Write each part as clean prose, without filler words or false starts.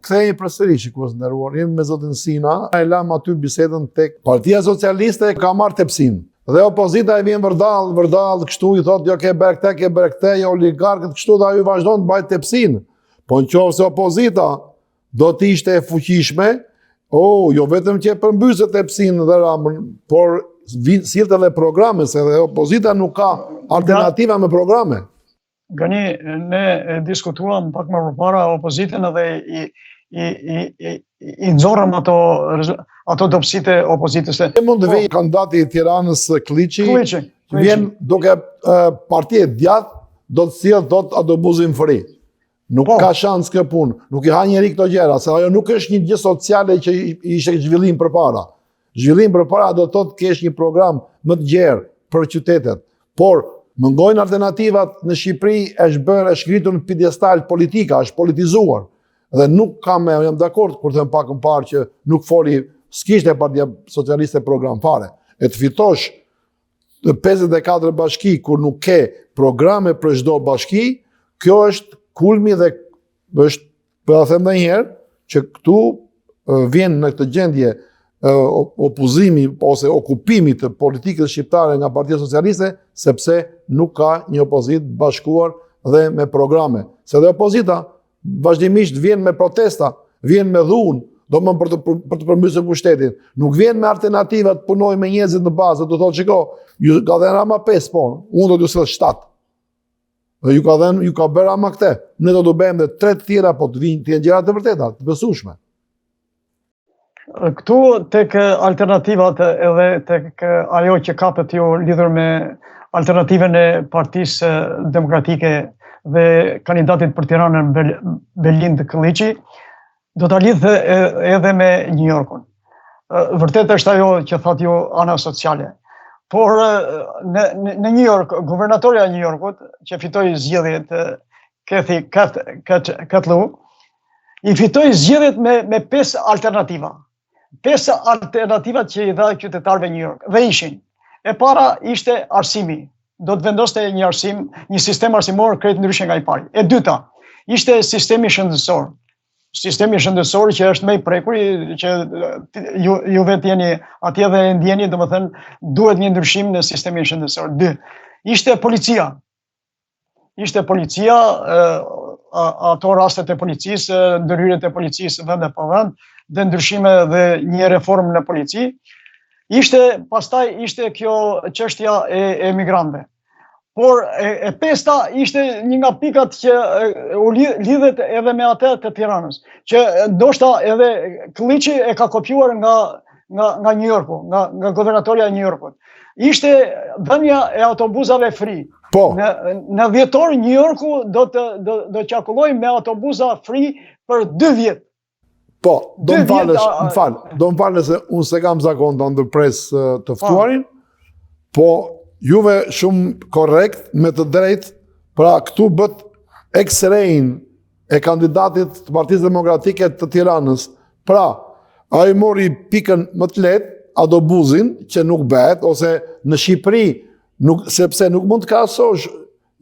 Kthehemi përsëri shikues nderuar, jemi me zotin Sina, e lam aty bisedën tek Partia Socialiste ka marrë tepsin. Dhe opozita e vjen vërdall, kështu i thotë jo ke bërë këtë, jo oligarkët kështu dhe ajo vazhdon të mbajë tepsin. Po nëse opozita do të ishte e fuqishme, jo vetëm që përmbyset tepsin dhe ramën, por sillte edhe programe, se edhe opozita nuk ka alternativa me programe. Gani, ne diskutuam pak më përpara opozitën edhe i nxorëm ato dobësitë e opozitës. Mund të vej kandidati i Tiranës Kliçi, vjen duke partia e djathtë do të sjellë dot autobusin free. Nuk ka shans kjo punë, nuk i ha njeri këto gjëra, se ajo nuk është një gjë sociale që ishte zhvillim përpara. Zhvillim përpara do të thotë kesh një program më të gjerë për qytetet, por mëngojnë alternativat në Shqipëri është shkritur në pjedestal politika, është politizuar. Dhe nuk kam, jam dakord kur them pak më parë që nuk foli, s'kishte Partia Socialiste program fare. E të fitosh 54 bashki kur nuk ke programe për çdo bashki, kjo është kulmi dhe është, për ta them edhe një herë, që këtu vjen në këtë gjendje opozimi ose okupimi të politikës shqiptare nga Partia Socialiste, sepse nuk ka një opozit bashkuar dhe me programe. Se dhe opozita vazhdimisht vjen me protesta, vjen me dhunë, do më për të përmbysur pushtetin. Nuk vjen me alternativa të punoj me njerëzit në bazë, do thotë shiko, ju ka dhënë Rama 5 unë do t'ju sjell 7. Dhe ju ka bërë Rama këtë. Ne do të bëjmë dhe 3 tjera, po të vinë të jenë gjëra të vërteta, të besueshme. Këtu tek alternativat edhe tek ajo që kapet ju lidhur me alternativën e Partisë Demokratike dhe kandidatit për Tiranën Belind Kliçi, do ta lidh edhe me New Yorkun. Vërtet është ajo që thotë ju ana sociale. Por në New York, guvernatorja e New Yorkut, që fitoi zgjedhjet Kathy Hochul, i fitoi zgjedhjet me 5 alternativa. 5 alternativat që i dha qytetarëve New York dhe ishin. E para ishte arsimi. Do të vendoste një sistem arsimor krejt ndryshe nga i pari. E dyta ishte sistemi shëndetësor. Sistemi shëndetësor që është më i prekur, që ju vetë jeni atje dhe e ndjeni, domethënë duhet një ndryshim në sistemin shëndetësor. 2. Ishte policia. Ato rastet e policisë, ndërhyrjet e policisë vend e pa vend, dhe ndryshime dhe një reformë në polici. Pastaj ishte kjo çështja e emigrantëve. Por e pesta ishte një nga pikat që u lidhet edhe me atë të Tiranës, që ndoshta edhe Kliçi e ka kopjuar nga New Yorku, nga guvernatorja e New Yorkut. Ishte dhënia e autobusave free. Në dhjetor New Yorku do qarkulloj me autobusa free për 2 vjet. Po, do më falë se unë se kam zakon të ndërpres të ftuarin, po juve shumë korrekt, me të drejt, pra këtu bët X-rayin e kandidatit të Partisë Demokratike të Tiranës. Pra, a i mori pikën më të letë, autobusin, që nuk bëhet, ose në Shqipëri, sepse nuk mund të krahasosh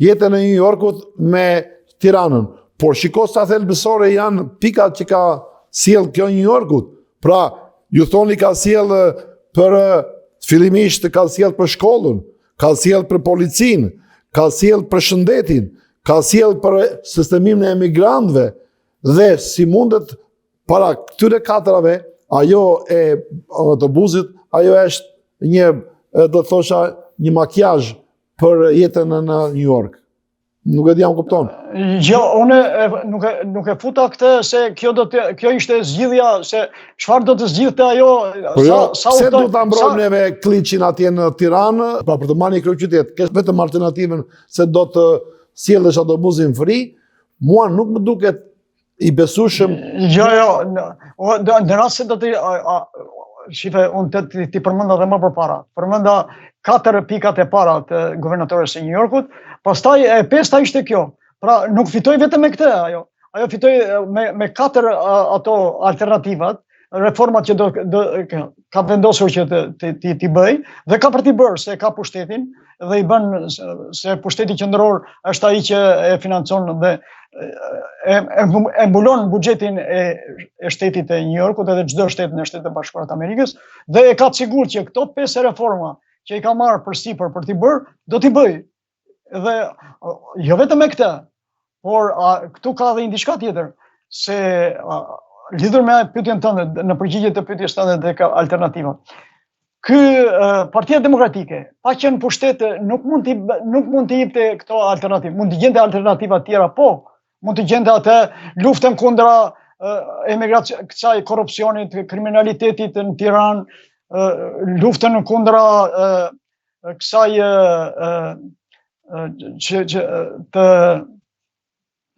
jetën e New Yorkut me Tiranën, por shiko sa thelbësore janë pikat që ka sjell kjo New Yorkut. Pra, ju thoni ka sjell për fillimisht ka sjell për shkollën, ka sjell për policinë, ka sjell për shëndetin, ka sjell për sistemimin e emigrantëve dhe si mundet para këtyre 4-ave, ajo e autobusit, ajo është një, do të thosha, një makjazh për jetën në New York. Nuk e di jam kupton. Jo, unë nuk e futa këtë se kjo ishte zgjidhja, se çfarë do të zgjidhte ajo, pse do ta mbrojmë neve Kliçin atje në Tiranë, pra për të marrë një kryeqytet, kesh vetëm alternativën se do të sjellësh autobusin free, mua nuk më duket i besueshëm. Jo, në rast se do të shife, unë ti përmenda dhe më përpara. Përmenda 4 pikat e para të guvernatorës së New Yorkut, pastaj e 5-ta ishte kjo. Pra nuk fitoi vetëm me këtë ajo. Ajo fitoi me 4 ato alternativat reformat që ka vendosur që t'i bëj, dhe ka për t'i bërë, se ka pushtetin, dhe i bën se pushteti qendror është ai që e financon dhe e mbulon buxhetin e shtetit e New Yorkut edhe çdo shtet në Shtetet e Bashkuara të Amerikës, dhe e ka të sigurt që këto 5 reforma që i ka marrë përsipër për t'i bërë, do t'i bëj. Dhe jo vetëm me këtë, por këtu ka dhe diçka tjetër, se lidhur me pyetjen tënde, në përgjigje të pyetjes tënde tek alternativa. Partia Demokratike, pa qenë pushtet, nuk mund t'i jepte këto alternativë, mund t'i gjente alternativa tjera, po, mund t'i gjente atë luftën kundra kësaj korrupsionit, kriminalitetit në Tiranë, luftën kundra kësaj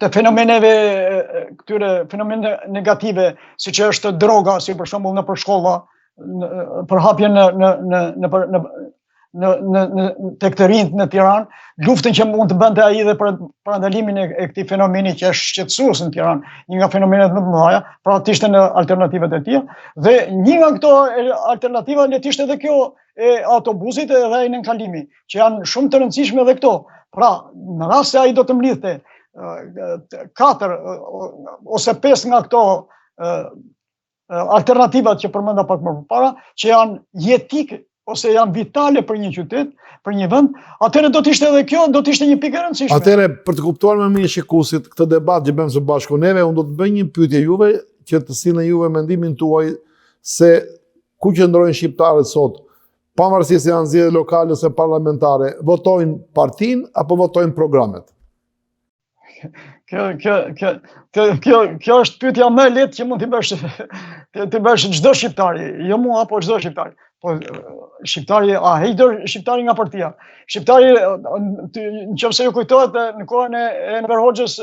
të fenomeneve, këtyre fenomene negative, si që është droga, si për shembull në përshkolla, për hapjen tek të rinjt në Tiranë, luftën që mund të bënte ai dhe për ndalimin e këtij fenomeni që është shqetësues në Tiranë, një nga fenomenet më të mëdha, pra të ishte në alternativat e tij, dhe një nga këto alternativa le të ishte edhe kjo e autobusit edhe ai nën kalimi, që janë shumë të rëndësishme edhe këto. Pra, në rast se ai do të mlidhte 4 ose 5 nga këto alternativat që përmenda pak më përpara, që janë jetike ose janë vitale për një qytet, për një vend, atëherë do të ishte edhe kjo, do të ishte një pikë e rëndësishme. Atëherë, për të kuptuar më mirë shikuesit këtë debat që bëjmë së bashku neve, unë do të bëj një pyetje juve që të sillni juve mendimin tuaj se ku qëndrojnë shqiptarët sot, pavarësisht se janë zgjedhje lokale ose parlamentare, votojnë partinë apo votojnë programet? Kjo është pyetja më e lehtë që mund t'i bësh çdo shqiptari, jo mua apo çdo shqiptar. Po shqiptari, heq shqiptari nga partia. Shqiptari, nëse ju kujtohet në kohën e Enver Hoxhës,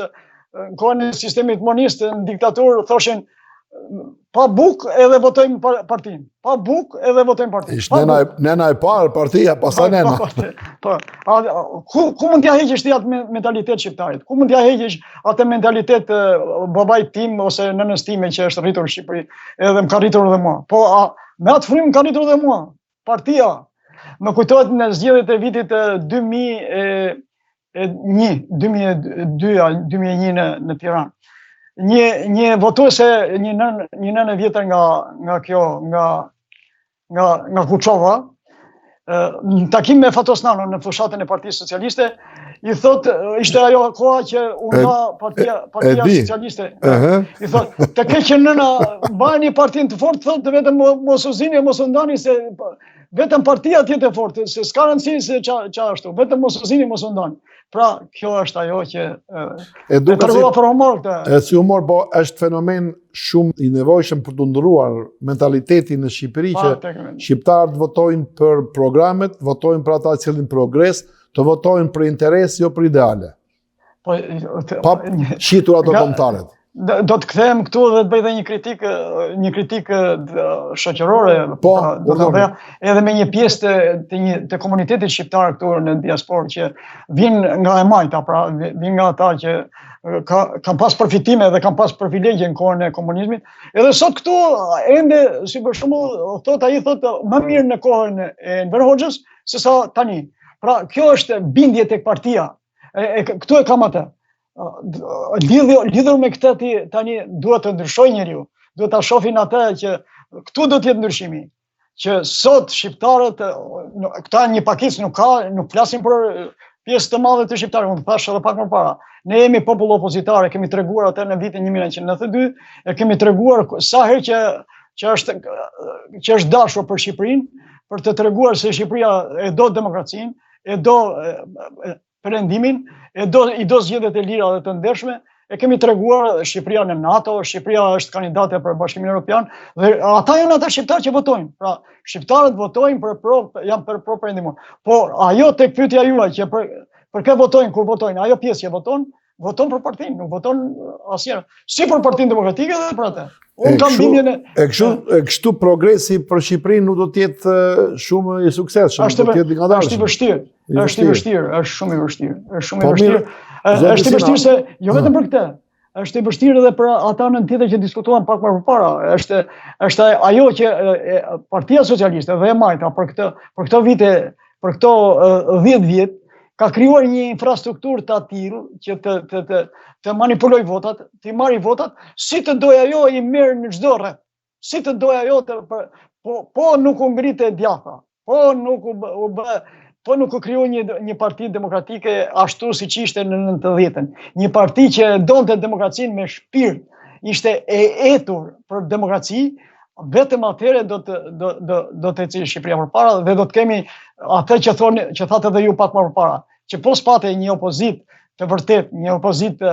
në kohën e sistemit monist, në diktaturë thoshin pa buk edhe votojmë partinë. Pa buk edhe votojmë partinë. Ishte nena e parë, partia, pastaj nena. Ku mund t'ja heqësh ti atë mentalitet shqiptarit? Ku mund t'ja heqësh atë mentalitet babait tim ose nënës time që është rritur në Shqipëri, edhe më ka rritur edhe mua. Po me atë frymë më ka rritur edhe mua. Partia. Më kujtohet në zgjedhjet e vitit 2001 në Tiranë. Një votuese, një nënë e vjetër nga kjo, nga Kuçova, në takim me Fatos Nano në fushatën e Partisë Socialiste, i thot, ishte ajo koha që u nga Partia Socialiste, i thot, të keqë nëna, bajni partinë të fortë, thot, vetëm mos u zini, mos u ndani, se vetëm partia tjetë e fortë, se s'ka rëndësi se qa ashtu, vetëm mos u zini, mos u ndani. Pra, kjo është ajo që e tërgova për humor këtë. E si humor, po është fenomen shumë i nevojshëm për të ndëruar mentalitetin në Shqipëri që shqiptarët votojnë për programet, votojnë për ata që cilin progres, të votojnë për interes, jo për ideale. Pa qitur ato kombëtarët. Do të kthehem këtu dhe të bëj dhe një kritikë shoqërore, edhe me një pjesë të komunitetit shqiptar këtu në diasporë që vinë nga e majta, pra vinë nga ata që kanë pas përfitime dhe kanë pas privilegje në kohën e komunizmit. Edhe sot këtu ende, si për shembull, ai thotë më mirë në kohën e Enver Hoxhës se sa tani. Pra kjo është bindje tek partia. Këtu e kam atë. Lidhur me këtë tani duhet të ndryshoj njeriu, duhet ta shohin atë që këtu do të jetë ndryshimi, që sot shqiptarët, këta një pakicë nuk flasin për pjesë të madhe të shqiptarëve, unë thash edhe pak më para. Ne jemi popull opozitare, kemi treguar atë në vitin 1992, e kemi treguar sa herë që është dashur për Shqipërinë, për të treguar se Shqipëria e do demokracinë, e do perëndimin, i do zgjedhjet e lira dhe të ndershme, e kemi treguar Shqipëria në NATO, Shqipëria është kandidate për Bashkimin Evropian, dhe ata janë ata shqiptarë që votojnë. Pra, shqiptarët votojnë janë për pro-perëndimor. Por ajo tek pyetja juaj që për kë votojnë kur votojnë, ajo pjesë që voton për partinë, nuk voton asnjëherë. Si për Partinë Demokratike dhe për atë. Unë kam bindjen e kështu progresi për Shqipërinë nuk do të jetë shumë i suksesshëm, do të jetë i ngadalshëm. Është i vështirë, është shumë i vështirë. Është i vështirë se jo vetëm për këtë. është e vështirë edhe për ata në tjetër që diskutuan pak më përpara. Është ajo që Partia Socialiste dhe e Majta për këto vite, për këto 10 vjet ka krijuar një infrastrukturë të tillë që të manipuloj votat, të marrë votat, si të dojë ajo i merr në çdo rreth. Si të dojë ajo po nuk u ngritë djatha, po nuk u krijoi një parti demokratike ashtu siç ishte në 90-ën. Një parti që donte demokracinë me shpirt, ishte e etur për demokraci, vetëm atëherë do të ecë Shqipëria përpara dhe do të kemi atë që thatë edhe ju pak më përpara, që po spate një opozitë të vërtet, një opozitë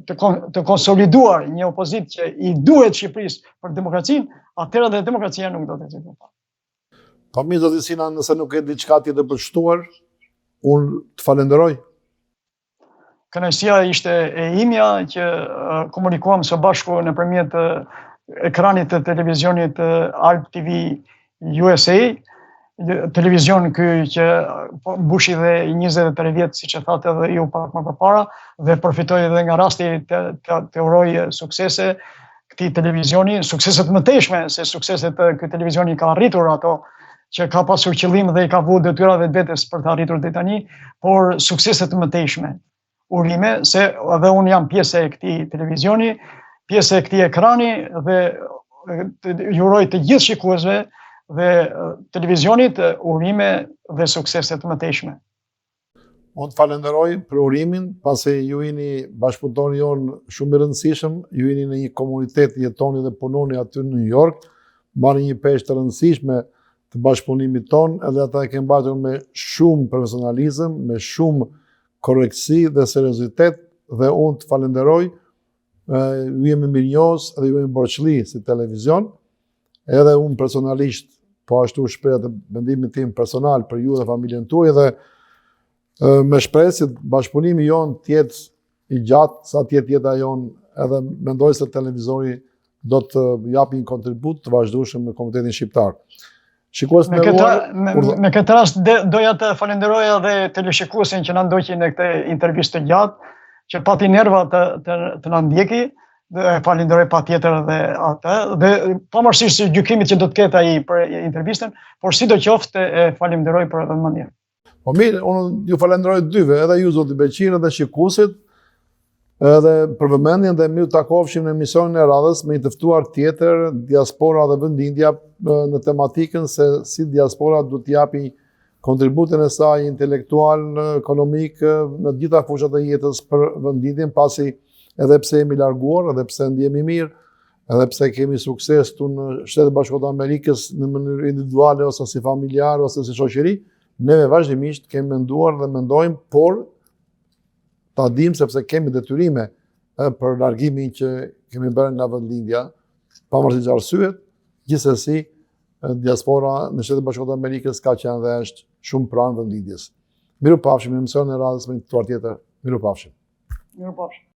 të konsoliduar, një opozitë që i duhet Shqipërisë për demokracinë, atëherë dhe demokracia nuk do të ecë përpara. Po mirë, zoti Sina, nëse nuk e diçka tjetër për shtuar, unë të falenderoj. Kënaqësia ishte e imja që komunikuam së bashku nëpërmjet ekranit të televizionit Alp TV USA, televizion ky që mbushi dhe 23 vjet, siç e thatë edhe ju pak më përpara, dhe përfitoi edhe nga rasti të uroj suksese këtij televizioni, suksese të mëtejshme, se sukseset ky televizioni ka arritur ato që ka pasur qëllim dhe i ka vënë detyra vetvetes për të arritur deri tani, por suksese të mëtejshme. Urime se edhe unë jam pjesë e këtij televizioni, pjesë e këtij ekrani dhe ju uroj të gjithë shikuesve dhe televizionit urime dhe suksese të mëtejshme. Unë të falenderoj për urimin, pasi ju jeni bashkëpunëtori jonë shumë i rëndësishëm, ju jeni në një komunitet, jetoni dhe punoni aty në New York, marrni një peshë të rëndësishme të bashkëpunimit tonë, edhe ata e kemë mbajtur me shumë profesionalizëm, me shumë korrektësi dhe seriozitet, dhe unë të falenderoj, ju jemi mirënjohës dhe ju jemi borçli si televizion, edhe unë personalisht, po ashtu shpreh atë mendimin tim personal për ju dhe familjen tuaj, dhe me shpresë që bashkëpunimi jon të jetë i gjatë, sa të jetë jeta jon, edhe mendoj se televizori do të japi një kontribut të vazhdueshëm në komunitetin shqiptar. Me këtë rast doja të falenderoj edhe teleshikuesin që na ndoqi në këtë intervistë të gjatë, që pati nerva të na ndjeki, dhe falenderoj patjetër edhe atë, dhe pavarësisht se gjykimit që do të ketë ai për intervistën, por sidoqoftë e falenderoj për vëmendjen. Po mirë, unë ju falenderoj të dyve, edhe ju zoti Beqir edhe shikuesit, edhe për vëmendjen, dhe mi u takofshim në emisionin e radhës me një të ftuar tjetër, diaspora dhe vendindja, në tematikën se si diaspora du të japi kontributin e saj intelektual, ekonomik, në gjitha fushat e jetës për vendindjen, pasi edhe pse jemi larguar, edhe pse ndjemi mirë, edhe pse kemi sukses tu në Shtetet Bashkuara të Amerikës në mënyrë individuale ose si familjare ose si shoqëri, neve vazhdimisht kemi menduar dhe mendojmë, por ta dim sepse kemi detyrime për largimin që kemi bërë nga vendlindja, pavarësisht arsyet, gjithsesi diaspora në Shtetet Bashkuara të Amerikës ka qenë dhe është shumë pranë vendlindjes. Mirupafshim në emisionin e radhës me një ftuar tjetër. Mirupafshim. Mirupafshim.